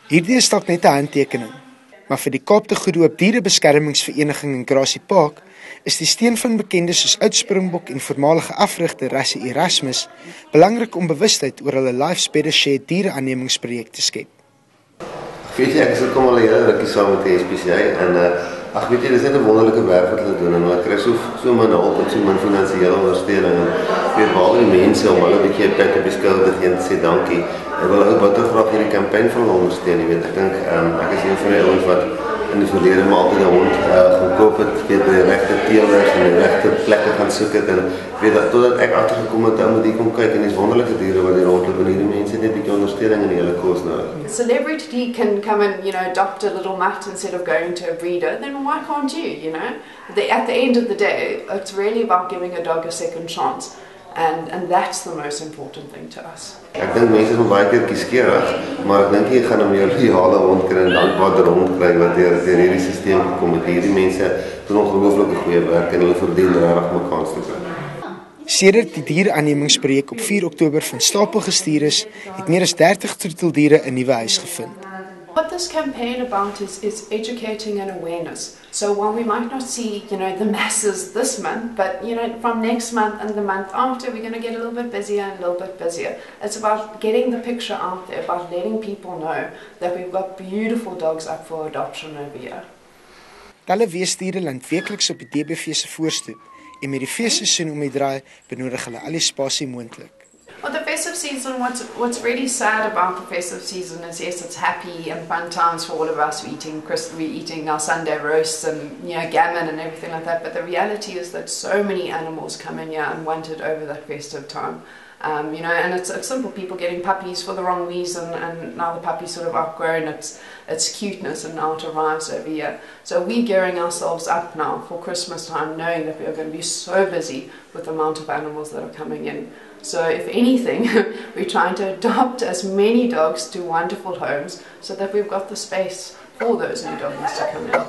Hierdie is dalk net 'n handtekening, maar vir die Kaap de Goede Hoop Dierebeskermingsvereniging in Grassy Park is die steun van bekendes soos Oud-Springbok en voormalige afrigter Rassie Erasmus belangrik om bewustheid oor hulle Life's Better Share diereaannemingsprojek te skep. Weet jy, ek kom al 'n hele rukkie saam met die SPCA en weet jy, dis net 'n wonderlike werk wat hulle doen en hulle kry so min hulp en so min finansiële ondersteuning en weet behalwe die mense om hulle 'n bietjie 'n pat op die skouder te gee en te sê dankie. Ek wil ook baie graag hierdie kampanje van hulle ondersteun, jy weet, ek dink ek is een van die ouens wat in die verlede maar altyd 'n hond gekoop het, weet by die regte teelers en die regte plekke gaan soek het en weet dat totdat ek agtergekom het dan moet ek kom kyk en dis wonderlike diere wat hier rondloop en hierdie mense net 'n bietjie ondersteuning in die hele koers nou. A celebrity can come and, adopt a little mutt instead of going to a breeder, then why can't you, At the end of the day, it's really about giving a dog a second chance. And that's the most important thing to us. Ek dink mense is baie keer kieskeurig, maar ek dink jy gaan om jou ideale hond kry en dankbaar hond kry wat deur hierdie stelsel gekom het. Hierdie mense doen ongelooflike goeie werk en hulle verdien regtig my kans te kry. Sedert die diereaannemingsprojek op 4 Oktober van stapel gestuur is, het meer as 30 troeteldiere 'n nuwe huis gevind. What this campaign about is educating and awareness. So while we might not see, the masses this month, but, from next month and the month after, we're going to get a little bit busier and a little bit busier. It's about getting the picture out there, about letting people know that we've got beautiful dogs up for adoption over here. Talle weesdiere land weekliks op die DBV se voorstoep en met die feesseisoen om die draai benodig hulle al die spasie moontlik. Well, the festive season, what's really sad about the festive season is, yes, it's happy and fun times for all of us. We're eating our Sunday roasts and, gammon and everything like that. But the reality is that so many animals come in here unwanted over that festive time. And it's simple, people getting puppies for the wrong reason, and now the puppy's sort of outgrown its cuteness and now it arrives over here. So we're gearing ourselves up now for Christmas time, knowing that we are going to be so busy with the amount of animals that are coming in. So if anything, we're trying to adopt as many dogs to wonderful homes so that we've got the space for those new doggies to come in.